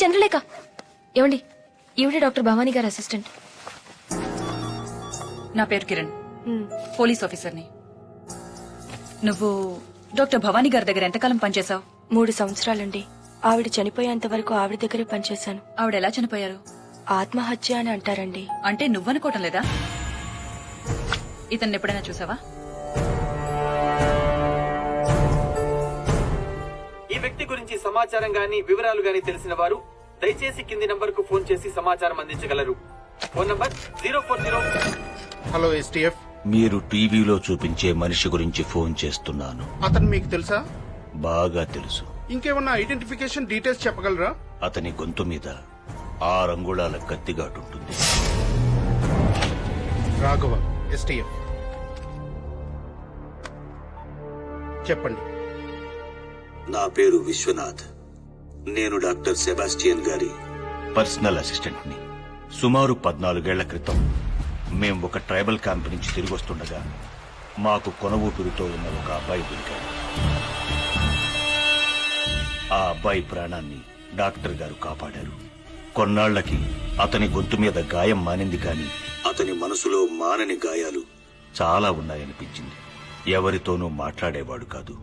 చంద్రలేఖ. ఏమండి, ఈవిడే డాక్టర్ భవానీ గారి అసిస్టెంట్. నా పేరు కిరణ్, పోలీస్ ఆఫీసర్ని. నువ్వు డాక్టర్ భవానీ గారి దగ్గర ఎంతకాలం పనిచేశావు? 3 సంవత్సరాలండి. ఆవిడ చనిపోయేంత వరకు ఆవిడ దగ్గరే పనిచేశాను. ఆవిడ ఎలా చనిపోయారు? ఆత్మహత్య అని అంటారండి. అంటే నువ్వనుకోవటం లేదా? ఇతన్ని ఎప్పుడైనా చూసావా? ఈ వ్యక్తి గురించి సమాచారం గాని వివరాలు గాని తెలిసిన వారు దయచేసి కింది నంబర్ కు ఫోన్ చేసి సమాచారం అందించగలరు. Phone number 040. Hello STF. మీరు టీవీలో చూపించే మనిషి గురించి ఫోన్ చేస్తున్నాను. అతను మీకు తెలుసా? బాగా తెలుసు. ఇంకేమన్నా ఐడెంటిఫికేషన్ డీటెయిల్స్ చెప్పగలరా? అతని గొంతు మీద 6 అంగుళాల కత్తిగాటుంటుంది. రాఘవ, ఎస్టీఎఫ్. చెప్పండి. నా పేరు విశ్వనాథ్. నేను డాక్టర్ సెబాస్టియన్ గారి పర్సనల్ అసిస్టెంట్ ని. సుమారు 14 ఏళ్ల క్రితం మేం ఒక ట్రైబల్ క్యాంప్ నుంచి తిరిగి వస్తుండగా మాకు కొన ఊపిరితో ఉన్న ఒక అబ్బాయి దొరికాడు. ఆ అబ్బాయి ప్రాణాన్ని డాక్టర్ గారు కాపాడారు. కొన్నాళ్లకి అతని గొంతు మీద గాయం మానింది, కాని అతని మనసులో మానని గాయాలు చాలా ఉన్నాయనిపించింది. ఎవరితోనూ మాట్లాడేవాడు కాదు.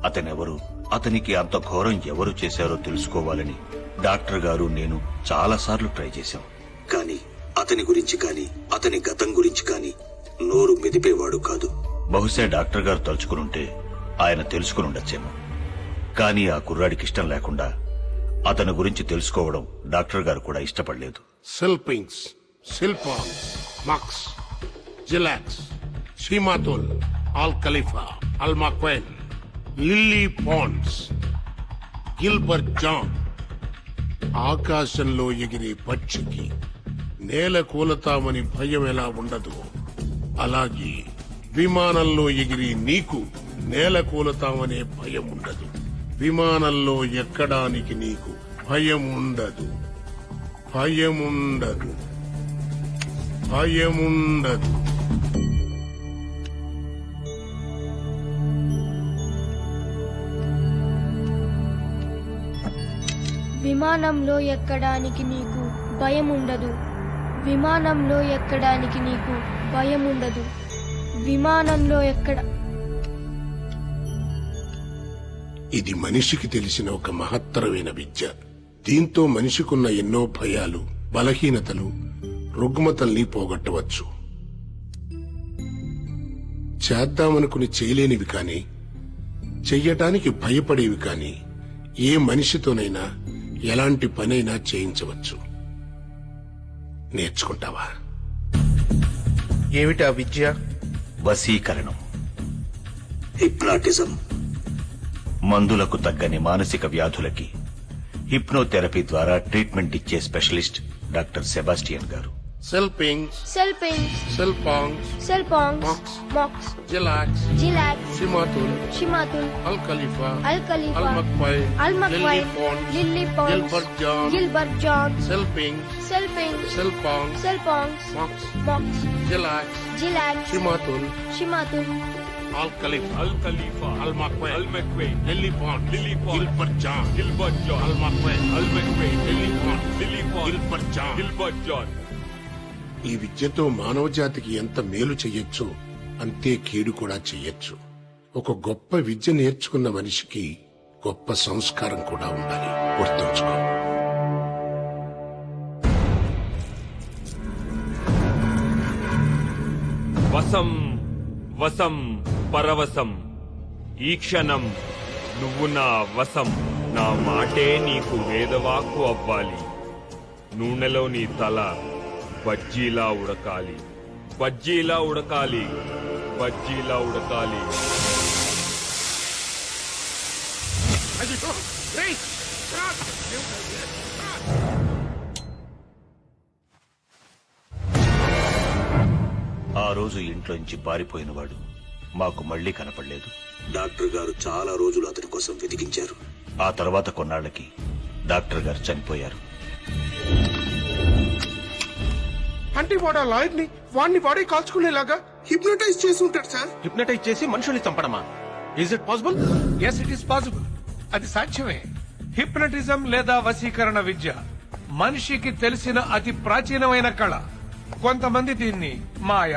అతనెవరు, అతనికి అంత ఘోరం ఎవరు చేశారో తెలుసుకోవాలని డాక్టర్ గారు నేను చాలాసార్లు ట్రై చేశాం. కానీ అతని గురించి కానీ అతని గతం గురించి కానీ నోరు మెదిపేవాడు కాదు. బహుశా డాక్టర్ గారు తలుచుకునుంటే ఆయన తెలుసుకుని ఉండొచ్చేమో. కానీ ఆ కుర్రాడికి ఇష్టం లేకుండా అతని గురించి తెలుసుకోవడం డాక్టర్ గారు కూడా ఇష్టపడలేదు. సెల్పింగ్స్, సిల్పాంగ్స్, మక్స్, జిలాక్స్, సీమాతుల్, ఆల్ ఖలీఫా, అల్మాక్వైన్, లిల్లీ పాండ్స్, గిల్బర్ట్ జాన్. ఆకాశంలో ఎగిరే పక్షికి నేల కూలతామని భయం ఎలా ఉండదు, అలాగే విమానంలో ఎగిరి నీకు నేల కూలతామనే భయం ఉండదు. విమానంలో ఎక్కడానికి నీకు భయం ఉండదు. భయముండదు. భయముండదు. విమానంలో ఎక్కడానికి నీకు భయం ఉండదు. విమానంలో ఎక్కడానికి నీకు భయం ఉండదు. విమానంలో ఎక్కడ. ఇది మనిషికి తెలిసిన ఒక మహత్తరమైన విద్య. దీంతో మనిషికున్న ఎన్నో భయాలు, బలహీనతలు, రుగ్మతల్ని పోగొట్టవచ్చు. చేద్దామనుకుని చేయలేనివి కాని, చెయ్యటానికి భయపడేవి కాని ఏ మనిషితోనైనా ఎలాంటి పనైనా చేయించవచ్చు. నేర్చుకుంటావా? ఏమిటా విద్య? వశీకరణం, హిప్నాటిజం. మందులకు తగ్గని మానసిక వ్యాధులకి హిప్నోథెరపీ ద్వారా ట్రీట్మెంట్ ఇచ్చే స్పెషలిస్ట్ డాక్టర్ సెబాస్టియన్ గారు. సెల్పింగ్స్, సెల్పింగ్స్, సెల్పాంగ్స్, సెల్పాంగ్స్, మక్స్, మాక్స్, జిలాక్స్, జిలాక్స్, సిమాతుల్, షిమాతుల్, అల్ ఖలీఫా, అల్ ఖలీఫా, అల్మక్వైన్, అల్మక్వైన్, lily ponds, Gilbert John, Gilbert John, సెల్పింగ్స్, సెల్పింగ్స్, సెల్పాంగ్స్, సెల్పాంగ్స్, మక్స్, మాక్స్, జిలాక్స్, జిలాక్స్, సిమాతుల్, షిమాతుల్, Al Khalifa, Al McQuain, Lily Pond, Gilbert John, Al McQuain, Lily Pond, Gilbert John. ఈ విద్యతో మానవ జాతికి ఎంత మేలు చెయ్యొచ్చో అంతే కీడు కూడా చెయ్యొచ్చు. ఒక గొప్ప విద్య నేర్చుకున్న మనిషికి గొప్ప సంస్కారం కూడా ఉండాలి. గుర్తుంచుకో. వసం వసం పరవశం, ఈ క్షణం నువ్వు నా వశం. నా మాటే నీకు వేదవాక్కు అవ్వాలి. నూనెలో నీ తల బజ్జీలా ఉడకాలి. బజ్జీలా ఉడకాలి. బజ్జీలా ఉడకాలి. ఆ రోజు ఇంట్లోంచి పారిపోయినవాడు మాకు మళ్లీ కనపడలేదు. డాక్టర్ గారు చాలా రోజులు అతని కోసం వెతికించారు. ఆ తర్వాత కొన్నాళ్లకి డాక్టర్ గారు చనిపోయారు. అంటే వాడు ఆ లాయర్ని వాడిని వాడే కాల్చుకునేలాగా హిప్నటైజ్ చేసి ఉంటాడు సార్. హిప్నటైజ్ చేసి మనుషుల్ని చంపడమా? Is it possible? Yes, it is possible. అది సాధ్యమే. హిప్నటిజం లేదా వశీకరణ విద్య మనిషికి తెలిసిన అతి ప్రాచీనమైన కళ. కొంతమంది దీన్ని మాయ,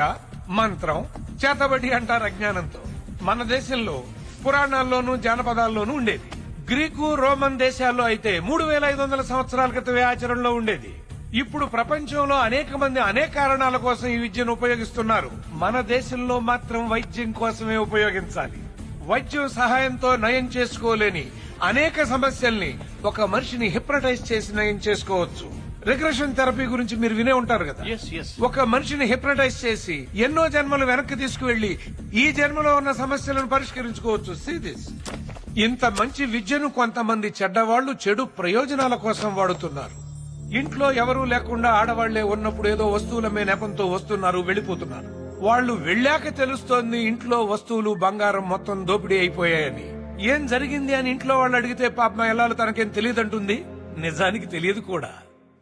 మంత్రం, చేతబడి అంటారు అజ్ఞానంతో. మన దేశంలో పురాణాల్లోనూ జానపదాల్లోనూ ఉండేది. గ్రీకు, రోమన్ దేశాల్లో అయితే 3500 సంవత్సరాల క్రితమే ఆచరణలో ఉండేది. ఇప్పుడు ప్రపంచంలో అనేక మంది అనేక కారణాల కోసం ఈ విద్యను ఉపయోగిస్తున్నారు. మన దేశంలో మాత్రం వైద్యం కోసమే ఉపయోగించాలి. వైద్యం సహాయంతో నయం చేసుకోలేని అనేక సమస్యల్ని ఒక మనిషిని హిప్నటైజ్ చేసి నయం చేసుకోవచ్చు. రిగ్రెషన్ థెరపీ గురించి మీరు వినే ఉంటారు కదా. ఒక మనిషిని హిప్నటైజ్ చేసి ఎన్నో జన్మలు వెనక్కి తీసుకువెళ్లి ఈ జన్మలో ఉన్న సమస్యలను పరిష్కరించుకోవచ్చు. See this. ఇంత మంచి విద్యను కొంతమంది చెడ్డవాళ్లు చెడు ప్రయోజనాల కోసం వాడుతున్నారు. ఇంట్లో ఎవరూ లేకుండా ఆడవాళ్లే ఉన్నప్పుడు ఏదో వస్తువులమే నెపంతో వస్తున్నారు, వెళ్లిపోతున్నారు. వాళ్లు వెళ్ళాక తెలుస్తోంది ఇంట్లో వస్తువులు, బంగారం మొత్తం దోపిడీ అయిపోయాయని. ఏం జరిగింది అని ఇంట్లో వాళ్ళు అడిగితే పాపం ఎల్లాలు తనకేం తెలియదంటుంది. నిజానికి తెలియదు కూడా.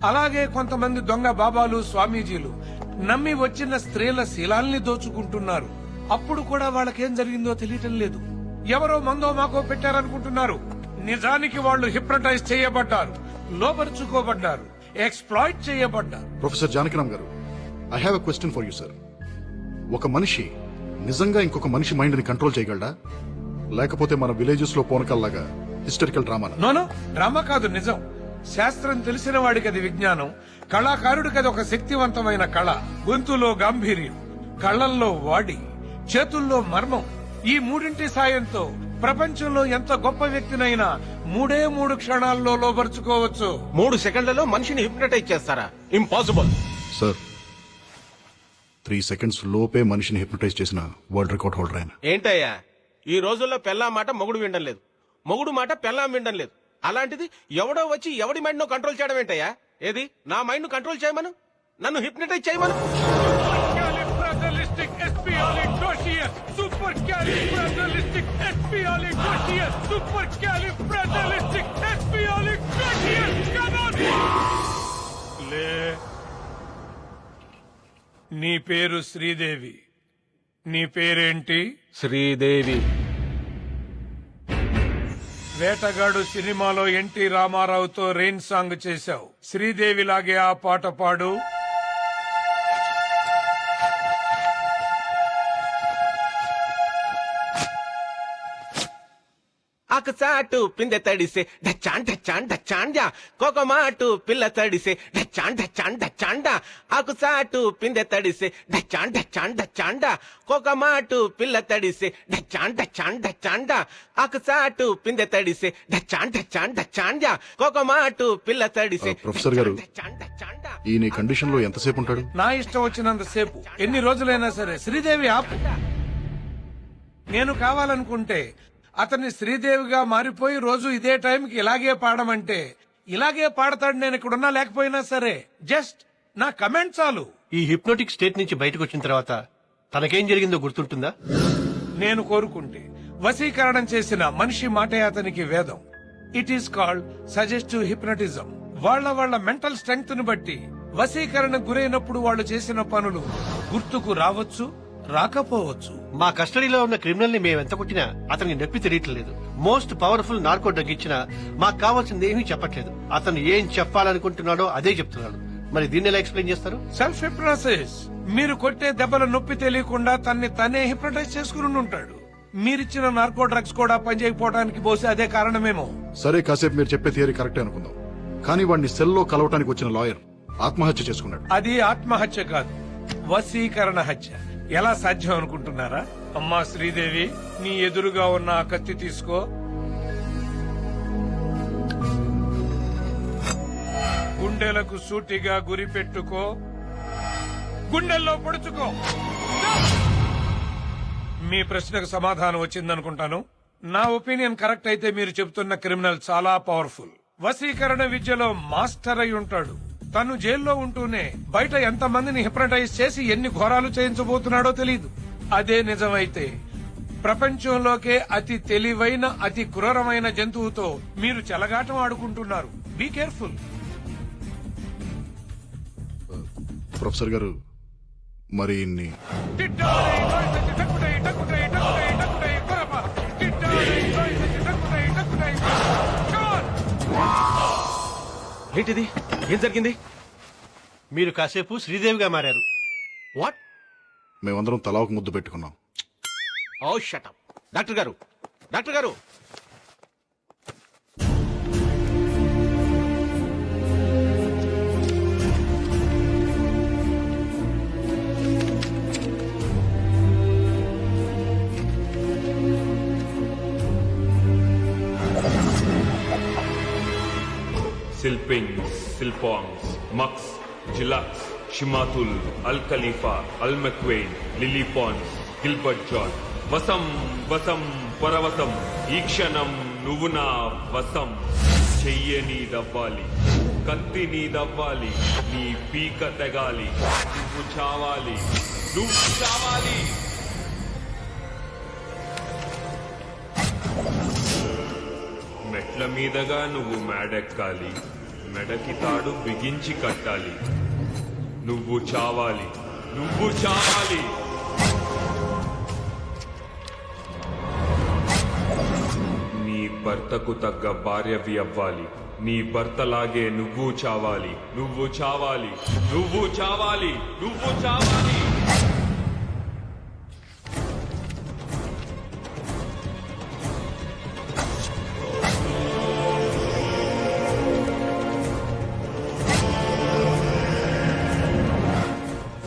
అలాగే కొంతమంది దొంగ బాబాలు, స్వామీజీలు నమ్మి వచ్చిన స్త్రీల శీలాల్ని దోచుకుంటున్నారు. అప్పుడు కూడా వాళ్ళకేం జరిగిందో తెలియటం లేదు. ఎవరో మందో మాకో పెట్టారనుకుంటున్నారు. నిజానికి వాళ్ళు హిప్నటైజ్ చేయబడ్డారు, లోపరుచుకోబడ్డారు, ఎక్స్‌ప్లాయిట్ చేయబడ్డారు. ప్రొఫెసర్ జానకిరామ్ గారు, I have a question for you sir. ఒక మనిషి నిజంగా ఇంకొక మనిషి మైండ్ ని కంట్రోల్ చేయగలడా, లేకపోతే మన విలేజెస్ లో పోనకల్లాగా హిస్టరికల్ డ్రామా? నోనో, డ్రామా కాదు, నిజం. శాస్త్రం తెలిసిన వాడికి అది విజ్ఞానం, కళాకారుడికి అది ఒక శక్తివంతమైన కళ. గొంతులో గాంభీర్యం, కళ్లల్లో వాడి, చేతుల్లో మర్మం. ఈ మూడింటి సాయంతో ప్రపంచంలో ఎంత గొప్ప వ్యక్తినైనా 3 క్షణాల్లో లోపరుచుకోవచ్చు. 3 సెకండ్లలో మనిషిని హిప్నటైజ్ చేస్తారా? Impossible sir. 3 సెకండ్స్ లోపే మనిషిని హిప్నటైజ్ చేసిన వరల్డ్ రికార్డ్ హోల్డర్ ఆయన. ఏంటయ్యా, ఈ రోజుల్లో పెళ్ళాం మాట మొగుడు వినడం లేదు, మొగుడు మాట పెళ్ళాం వినడం లేదు. అలాంటిది ఎవడో వచ్చి ఎవడి మైండ్ ను కంట్రోల్ చేయడం ఏంటయ్యా? ఏది నా మైండ్ ను కంట్రోల్ చేయమను, నన్ను హిప్నటైజ్ చేయమను. నీ పేరు శ్రీదేవి. నీ పేరేంటి? శ్రీదేవి. వేటగాడు సినిమాలో ఎన్టీ రామారావుతో రెయిన్ సాంగ్ చేశావు. శ్రీదేవి లాగే ఆ పాట పాడు. ఆకుచాటు పిందె తడిసే డచ్చాన్ డచ్చాన్ డచ్చాండా, కోకమాటు పిల్ల తడిసే డచ్చాన్ డచ్చాన్ డచ్చాండా. ఆకుచాటు పిందె తడిసే డచ్చాన్ డచ్చాన్ డచ్చాండా, కోకమాటు పిల్ల తడిసే డచ్చాన్ డచ్చాన్ డచ్చాండా. ఆకుచాటు పిందె తడిసే డచ్చాన్ డచ్చాన్ డచ్చాండా, కోకమాటు పిల్ల తడిసే. ప్రొఫెసర్ గారు, ఈ నీ కండిషన్ లో ఎంతసేపు ఉంటాడు? నా ఇష్టం వచ్చినంతసేపు, ఎన్ని రోజులైనా సరే. శ్రీదేవి ఆపు. నేను కావాలనుకుంటే అతన్ని శ్రీదేవిగా మారిపోయి రోజు ఇదే టైంకి ఇలాగే పాడమంటే ఇలాగే పాడతాడు. నేను ఇక్కడున్నా లేకపోయినా సరే. జస్ట్ నా కమెంట్ చాలు. ఈ హిప్నోటిక్ స్టేట్ నుంచి బయటకు వచ్చిన తర్వాత తనకేం జరిగిందో గుర్తుంటుందా? నేను కోరుకుంటే వశీకరణం చేసిన మనిషి మాటే అతనికి వేదం. It is called suggestive hypnotism. వాళ్ళ మెంటల్ స్ట్రెంగ్త్ ను బట్టి వశీకరణకు గురైనప్పుడు వాళ్ళు చేసిన పనులు గుర్తుకు రావచ్చు, రాకపోవచ్చు. మా కస్టడీలో ఉన్న క్రిమినల్ ని మేము ఎంత కొట్టినా అతనికి నొప్పి తెలియట్లేదు. మోస్ట్ పవర్ఫుల్ నార్కో డ్రగ్ ఇచ్చినా మాకు కావాల్సింది ఏమీ చెప్పట్లేదు. అతను ఏం చెప్పాలనుకుంటున్నాడో అదే చెప్తున్నాడు. మరి దీన్ని ఎలా ఎక్స్ప్లెయిన్ చేస్తారు? Self hypnosis. మీరు కొట్టే దెబ్బల నొప్పి తెలియకుండా తనే హిప్నటైజ్ చేసుకుని ఉంటాడు. మీరిచ్చిన నార్కో డ్రగ్స్ కూడా పనిచేయకపోవడానికి బహుశా అదే కారణమేమో. సరే, కాసేపు మీరు చెప్పే థియరీ కరెక్టే అనుకుందాం. కానీ వాడిని సెల్లో కలవటానికి వచ్చిన లాయర్ ఆత్మహత్య చేసుకున్నాడు. అది ఆత్మహత్య కాదు, వశీకరణ హత్య. ఎలా సాధ్యం అనుకుంటున్నారా? అమ్మా శ్రీదేవి, నీ ఎదురుగా ఉన్న ఆ కత్తి తీసుకో. గుండెలకు సూటిగా గురి పెట్టుకో. గుండెల్లో పొడుచుకో. మీ ప్రశ్నకు సమాధానం వచ్చిందనుకుంటాను. నా ఒపీనియన్ కరెక్ట్ అయితే మీరు చెబుతున్న క్రిమినల్ చాలా పవర్ఫుల్. వశీకరణ విద్యలో మాస్టర్ అయి ఉంటాడు. తను జైల్లో ఉంటూనే బయట ఎంతమందిని హిప్నటైజ్ చేసి ఎన్ని ఘోరాలు చేయించబోతున్నాడో తెలీదు. అదే నిజమైతే ప్రపంచంలోకే అతి తెలివైన, అతి క్రూరమైన జంతువుతో మీరు చెలగాటం ఆడుకుంటున్నారు. Be careful. ప్రొఫెసర్ గారు, మరి ఇన్ని ఏంటిది? ఏం జరిగింది? మీరు కాసేపు శ్రీదేవిగా మారారు. వాట్? మేమందరం తలా ఒక ముద్దు పెట్టుకున్నాం. ఓ షట్ అప్. డాక్టర్ గారు, డాక్టర్ గారు, సిల్పింగ్స్, సిల్పాంగ్స్, మక్స్, జిలాక్స్, షిమాతుల్, అల్ ఖలీఫా, అల్ మెక్వేన్, లిలీ పాండ్స్, గిల్బర్ట్ జాన్. వసం వసం పరవశం, ఈ క్షణం నువ్వు నా వసం. చెయ్య నీదవ్వాలి, కత్తి నీదవ్వాలి, నీ పీక తెగాలి, నువ్వు చావాలి, నువ్వు చావాలి. మెట్ల మీదగా నువ్వు మేడెక్కాలి, మెడకి తాడు బిగించి కట్టాలి. నువ్వు చావాలి, నువ్వు చావాలి. నీ భర్తకు తగ్గ భార్యవి అవ్వాలి, నీ భర్తలాగే నువ్వు చావాలి, నువ్వు చావాలి, నువ్వు చావాలి, నువ్వు చావాలి.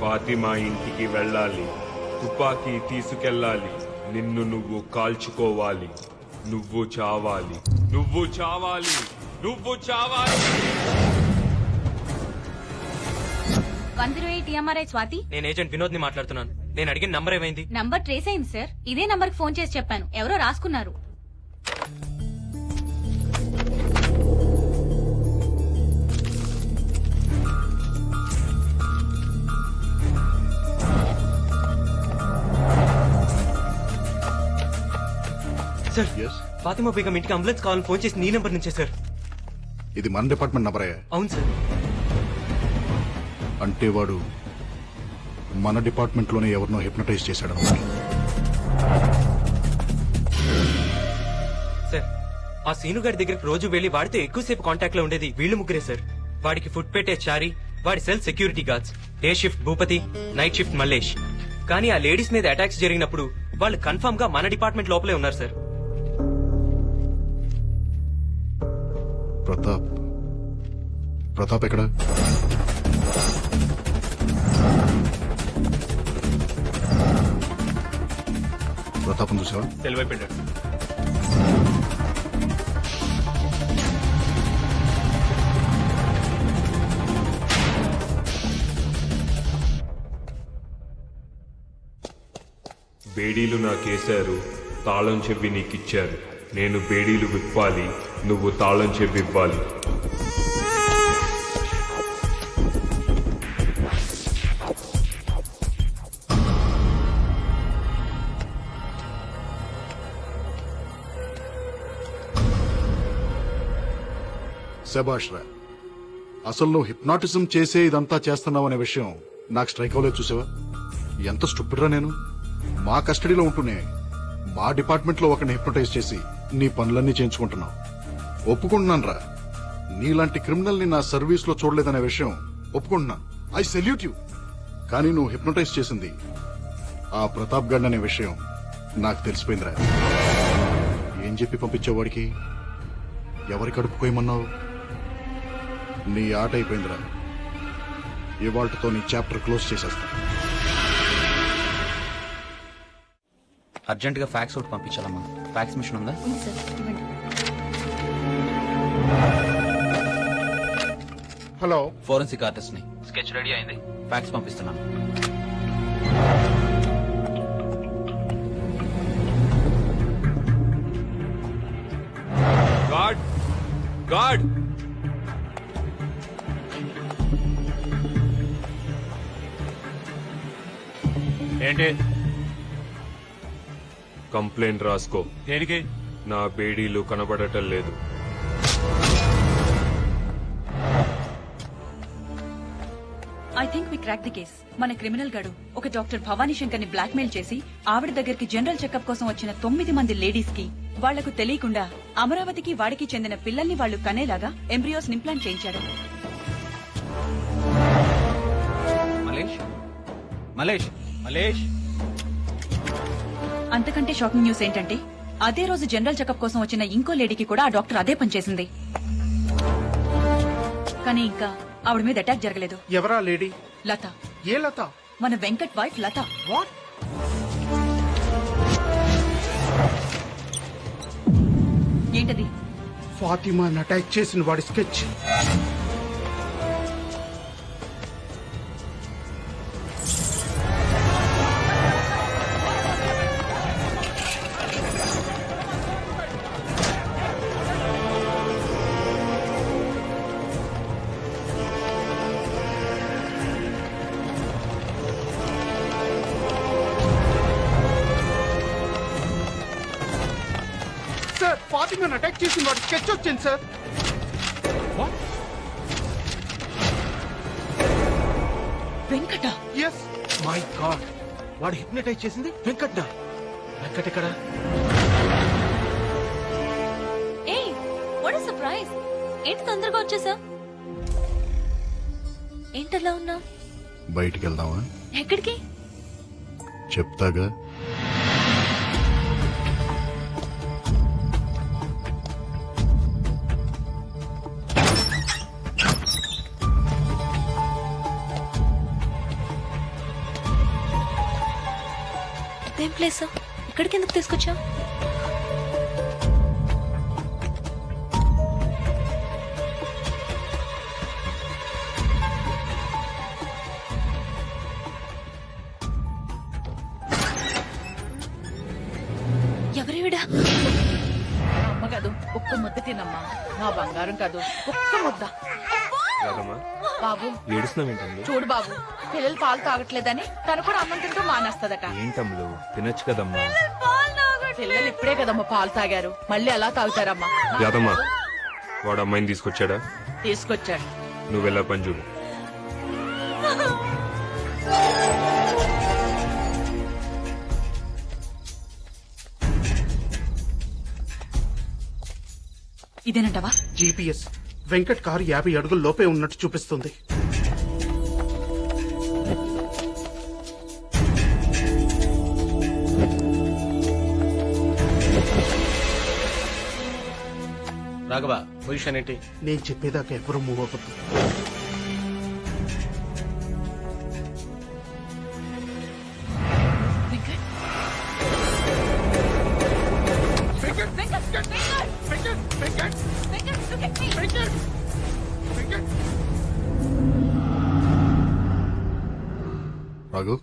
ఫాతిమా ఇంటికి వెళ్ళాలి, తుపాకీ తీసుకెళ్ళాలి, నిన్ను నువ్వు కాల్చుకోవాలి. నువ్వు చావాలి, నువ్వు చావాలి, నువ్వు చావాలి. 108 EMRI స్వాతి. నేను ఏజెంట్ వినోద్ ని మాట్లాడుతున్నాను. నేను అడిగిన నంబర్ ఏమైంది? నంబర్ ట్రేస్ అయింది సార్. ఇదే నంబర్ కి ఫోన్ చేసి చెప్పాను, ఎవరో రాసుకున్నారు. సార్, ఫాతిమా బేగం ఇంటికి అంబులెన్స్ కావాలని ఫోన్ చేసి నీ నెంబర్ నుంచే సార్. ఇది మన డిపార్ట్మెంట్ నంబరే. అవును సార్. అంటే వాడు మన డిపార్ట్మెంట్ లోనే ఎవరినో హిప్నటైజ్ చేశాడు. సార్, ఆ సీను గారి దగ్గరికి రోజు వెళ్లి వాడితే ఎక్కువసేపు కాంటాక్ట్ లో ఉండేది వీళ్ళు ముగ్గురే సార్. వాడికి ఫుడ్ పెట్టే చారి, వాడి cell security guards, day shift Bhupathi, night shift Mallesh. కానీ ఆ లేడీస్ మీద అటాక్స్ జరిగినప్పుడు వాళ్ళు కన్ఫర్మ్ గా మన డిపార్ట్మెంట్ లోపలే ఉన్నారు సార్. ప్రతాప్ ఎక్కడ? ప్రతాపం చూసావా? తెలివైపోయాడు. బేడీలు నాకేశారు, తాళం చెవి నీకిచ్చారు. నేను బేడీలు విప్పాలి, నువ్వు తాళం చెవి ఇవ్వాలి. శభాష్ రా. అసలు నువ్వు హిప్నాటిజం చేసే ఇదంతా చేస్తున్నావు అనే విషయం నాకు స్ట్రైక్ అవ్వలేదు. చూసావా ఎంత స్టూపిడ్ రా నేను. మా కస్టడీలో ఉంటూనే మా డిపార్ట్మెంట్ లో ఒకరిని హిప్నటైజ్ చేసి నీ పనులన్నీ చేయించుకుంటున్నావు. ఒప్పుకుంటున్నాను రా, నీలాంటి క్రిమినల్ ని నా సర్వీస్ లో చూడలేదనే విషయం ఒప్పుకుంటున్నాను. I salute you. కానీ నువ్వు హిప్నటైజ్ చేసింది ఆ ప్రతాప్ గడ్ అనే విషయం నాకు తెలిసిపోయిందిరా. ఏం చెప్పి పంపించేవాడికి? ఎవరి కడుపుకోయమన్నావు? నీ ఆట అయిపోయిందిరా. ఇవాళ్లతో నీ చాప్టర్ క్లోజ్ చేసేస్తా. అర్జెంట్ గా ఫ్యాక్స్ ఒకటి పంపించాలమ్మా. ఫ్యాక్స్ మిషన్ ఉందా? హలో, ఫోరెన్సిక్ ఆర్టిస్ట్ ని. స్కెచ్ రెడీ అయింది, ఫ్యాక్స్ పంపిస్తున్నాను. God, God. ఏంటి? కంప్లైంట్ రాసుకో. దేనికి? నా బేడీలు కనబడటం లేదు. I think we crack the case. మన క్రిమినల్ గడు ఒక డాక్టర్ భవానీ శంకర్ ని బ్లాక్ మెయిల్ చేసి ఆవిడ దగ్గరికి జనరల్ చెకప్ కోసం వచ్చిన 9 మంది లేడీస్ కి వాళ్లకు తెలియకుండా అమరావతికి వాడికి చెందిన పిల్లల్ని వాళ్లు కనేలాగా ఎంబ్రియోస్ ఇంప్లాంట్ చేయించాడు. మలేష్ అంతకంటే షాకింగ్ న్యూస్ ఏంటంటే అదే రోజు జనరల్ చెకప్ కోసం వచ్చిన ఇంకో లేడీకి కూడా ఆ డాక్టర్ అదే పని చేసింది. కానీ ఇంకా ఆవిడ మీద అటాక్ జరగలేదు. ఎవరా లేడీ? లత. ఏ లత? మన వెంకట్ వైఫ్ లత. వాట్? ఏంటది? ఫాతిమాని అటాక్ చేసిన వాడి స్కెచ్. సార్, ఫాతిమాని అటాక్ చేసిన వాడి స్కెచ్ వచ్చింది sir. Venkata. S. My God, వాడు హిప్నటైజ్ చేసింది వెంకట్. వెంకట్ ఎక్కడ? ఏయ్, వాట్ ఎ సర్ప్రైజ్. ఏంటి తొందరగా వచ్చేసా? ఏంటలా ఉన్నా? బయటికి వెళ్దామా? ఎక్కడికి? చెప్తాగా. ఇదేం ప్లేస్? ఇక్కడికి ఎందుకు తీసుకొచ్చా? ఎవరివిడా? అమ్మ కాదు, ఒక్క ముద్ద తినమ్మా. నా బంగారం కాదు, ఒక్క ముద్ద. బాబు ఏడుస్తున్నావేంటండి? చూడు బాబు, పిల్లలు పాలు తాగట్లేదని తను కూడా అన్నం తింటూ మానేస్తదట. ఏంటమ్ములు, తినొచ్చు కదమ్మా. పిల్లలు ఇప్పుడే కదమ్మా పాలు తాగారు, మళ్ళీ ఎలా తాగుతారమ్మా? యాదమ్మా, వాడు అమ్మాయిని తీసుకొచ్చాడా? తీసుకొచ్చాడు. నువ్వెలా పని చూడు. ఇదేనంటవా? జీపీఎస్ వెంకట్ కారు 50 అడుగుల లోపే ఉన్నట్టు చూపిస్తుంది. రాఘవ, పొజిషన్ ఏంటి? నేను చెప్పేదాకా ఎవరు మూవ్ అవ్వద్దు. రాఘు,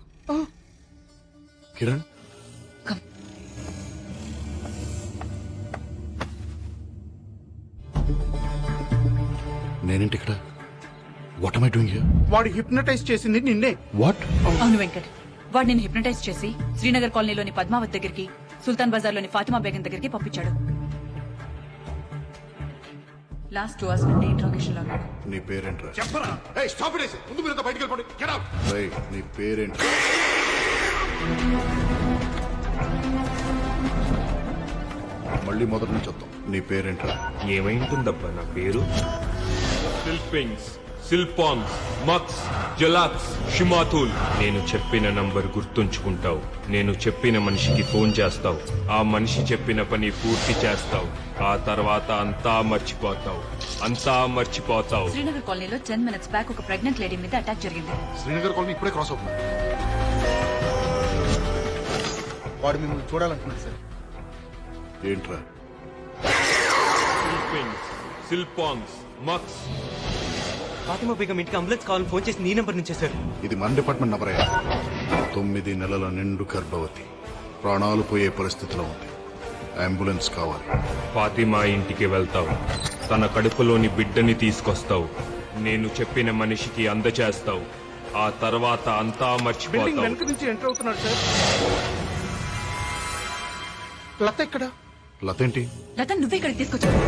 కిరణ్, నేనేంటి ఇక్కడ? What am I doing here? వాడు హిప్నటైజ్ చేసింది నిన్నే. వాట్? అవును వెంకట్, వాడు నేను హిప్నటైజ్ చేసి శ్రీనగర్ కాలనీలోని పద్మావత్ దగ్గరికి, సుల్తాన్ బజార్లోని ఫాతిమా బేగం దగ్గరికి పంపించాడు. లాస్ట్ 2 hours నుండి ఇంట్రాగేషన్ లో ఉన్నాడు. నీ పేరేంట్రా? చెప్పరా? ఏయ్, స్టాప్ ఇట్. ముందు మీరు బయటికి వెళ్ళిపోండి. Get out. రేయ్, నీ పేరేంట్రా? మళ్ళీ మొదటి నుంచి వద్దాం. నీ పేరేంట్రా? ఏమైంటుందబ్బా నా పేరు? సిల్పింగ్స్, సిల్పాన్స్, మక్స్, జలాక్స్, షిమాతుల్. నేను చెప్పిన నంబర్ గుర్తుంచుకుంటావు. నేను చెప్పిన మనిషికి ఫోన్ చేస్తావు. ఆ మనిషి చెప్పిన పని పూర్తి చేస్తావు. ఆ తర్వాత అంతా మర్చిపోతావు. శ్రీనగర్ కాలనీలో 10 minutes బ్యాక్ ఒక ప్రెగ్నెంట్ లేడీ మీద అటాక్ జరిగింది. శ్రీనగర్ కాలనీ ఇప్పుడే క్రాస్ అవుతుంది. వాడు మిమ్మల్ని చూడాలనుకున్నాడు సార్. ఏంట్రా? సిల్పింగ్స్, సిల్పాన్స్, మక్స్. ఫాతిమా బేగం ఇంటికి అంబులెన్స్ కావాలని ఫోన్ చేసి నీ నంబర్ నుంచే సార్. ఇది మన డిపార్ట్మెంట్ నంబర్. 9 నెలల నిండు గర్భవతి, ప్రాణాలు పోయే పరిస్థితిలో ఉంది. అంబులెన్స్ కావాలి. ఫాతిమా ఇంటికి వెళ్తావు. తన కడుపులోని బిడ్డని తీసుకొస్తావు. నేను చెప్పిన మనిషికి అందచేస్తావు. ఆ తర్వాత అంతా బిల్డింగ్ మర్చిపోతావు. వెనక నుంచి ఎంటర్ అవుతున్నాడు సార్. లత ఎక్కడ? లత ఏంటి? లత నువ్వే ఇక్కడికి తీసుకొచ్చావు.